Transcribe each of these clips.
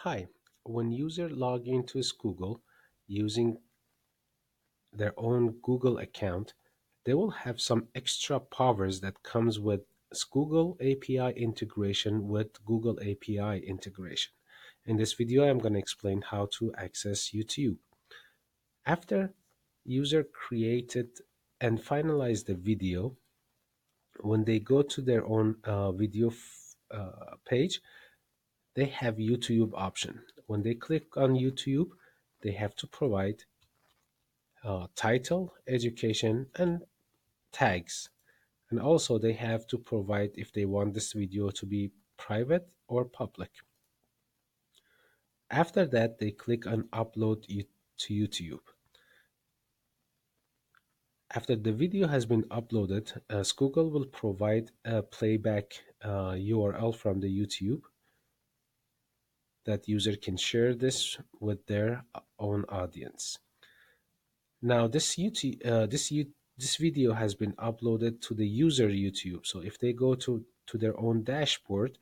Hi, when user log into Google using their own Google account, they will have some extra powers that comes with Google API integration with Google API integration. In this video, I'm going to explain how to access YouTube. After user created and finalized the video, when they go to their own video page, they have YouTube option. When they click on YouTube, they have to provide title, education, and tags. And also they have to provide if they want this video to be private or public. After that, they click on upload to YouTube. After the video has been uploaded, Google will provide a playback URL from the YouTube that user can share this with their own audience. Now this video has been uploaded to the user YouTube. So if they go to their own dashboard,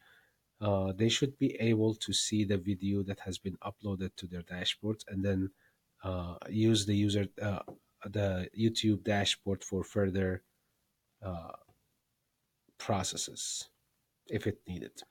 they should be able to see the video that has been uploaded to their dashboard, and then use the YouTube dashboard for further processes if it needed.